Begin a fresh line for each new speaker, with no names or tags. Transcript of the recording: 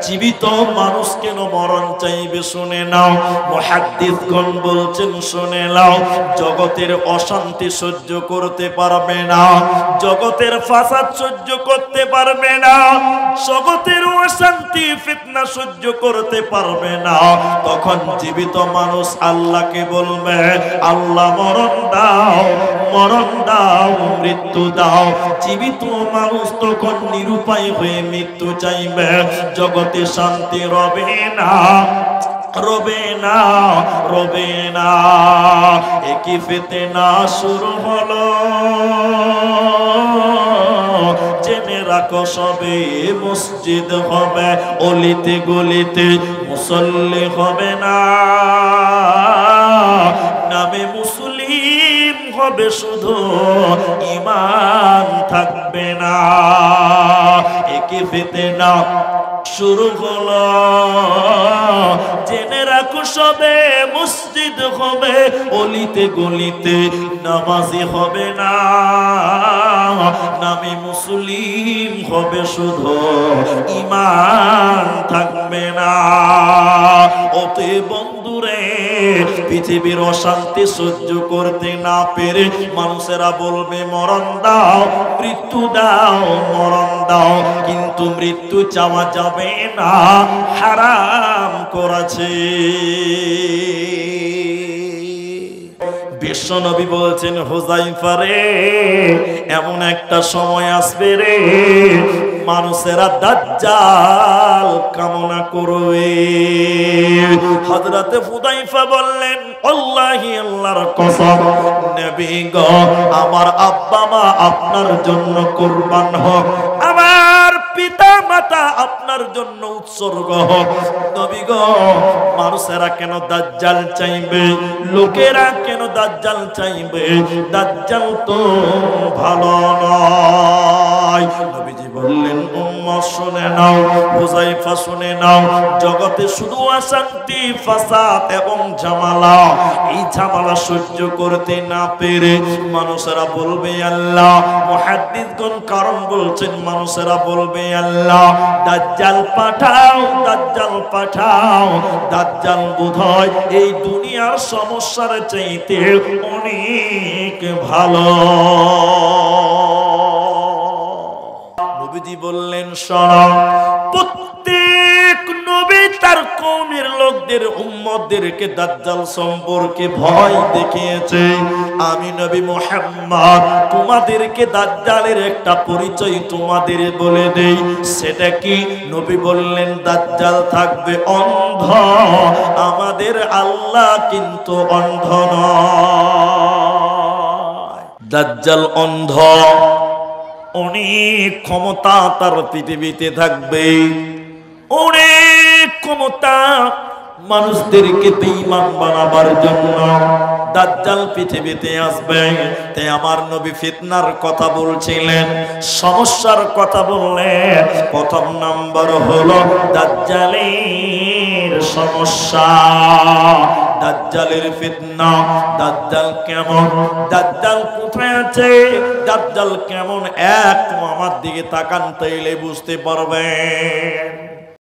জীবিত মানুষ কেন মরণ চাইবে? শুনে নাও, মুহাদ্দিসগণ বলছেন শুনে নাও, জগতের অশান্তি সহ্য করতে পারবে না, জগতের ফাসাদ সহ্য করতে পারবে না, জগতের অশান্তি ফিতনা সহ্য করতে পারবে না। তখন জীবিত মানুষ আল্লাহকে বলবে, আল্লাহ মরণ দাও, মরণ দাও, মৃত্যু দাও। জীবিত মানুষ তখন নিরুপায় হয়ে মৃত্যু চাইবে। জগতে শান্তি রবে না, রবে না, রবে না। একই ফিতনা শুরু হলো, জেনে রাখো সবে মসজিদ হবে, অলিতে গলিতে মুসল্লি হবে না, নামে মুসলিম হবে শুধু, ঈমান থাকবে না। একই ফিতনা শুরু হলো, জেনে রাখো সবে মসজিদ হবে, অলিতে গলিতে নামাজি হবে না, নামে মুসলিম হবে শুধু, ঈমান থাকবে না। ওতে বন্ধুরে, পৃথিবীর অশান্তি সহ্য করতে না পেরে মানুষেরা বলবে মরণ দাও, মৃত্যু দাও, মরণ দাও। কিন্তু মৃত্যু চাওয়া যাবে না, হারাম করেছে। বিশ্বনবী বলছেন, হুযায়ফা রে, এমন একটা সময় আসবে রে, মানুষেরা দাজ্জাল কামনা করবে। হযরতে হুযায়ফা বললেন, আল্লাহি, আল্লাহর কসম, নবী গো, আমার আব্বা মা আপনার জন্য কুরবান হোক, আমার পিতা মাতা আপনার জন্য উৎসর্গ হোক। নবী গো, মানুষেরা কেন দাজ্জাল চাইবে? লোকেরা কেন দাজ্জাল চাইবে? দাজ্জাল তো ভালো নয়। নবীজি বললেন, উম্মত শুনে নাও, হুযায়ফা শুনে নাও, জগতে শুধু অশান্তি, ফাসাদ এবং ঝামেলা। এই ঝামেলা সহ্য করতে না পেরে মানুষেরা বলবে আল্লাহ, মুহাদ্দিসগণ কারণ বলছেন, মানুষেরা বলবে আল্লাহ দাজ্জাল পাঠাও, দাজ্জাল পাঠাও। দাজ্জাল বোধহয় এই দুনিয়ার সমস্যার চাইতে অনেক ভালো। নবীজি বললেন, শোনো, প্রত্যেক নবী তার কওমের লোকদের, উম্মতদেরকে দাজ্জাল সম্পর্কে ভয় দেখিয়েছে। আমি নবী মুহাম্মদ তোমাদেরকে দাজ্জালের একটা পরিচয় তোমাদের বলে দেই। সেটা কি? নবী বললেন, দাজ্জাল থাকবে অন্ধ। আমাদের আল্লাহ কিন্তু অন্ধ নয়। দাজ্জাল অন্ধ, অনেক ক্ষমতা তার পৃথিবীতে থাকবে, অনেক ক্ষমতা মানুষদেরকে বেঈমান বানাবার জন্য। দাজ্জাল পৃথিবীতে আসবে। তাই আমার নবী ফিতনার কথা বলছিলেন, সমস্যার কথা বললেন। প্রথম নাম্বার হলো দাজ্জালের সমস্যা, দাজ্জালের ফিতনা। দাজ্জাল কেমন? দাজ্জাল কোথায় আছে? দাজ্জাল কেমন? এক আমার দিকে তাকান, তাইলে বুঝতে পারবেন।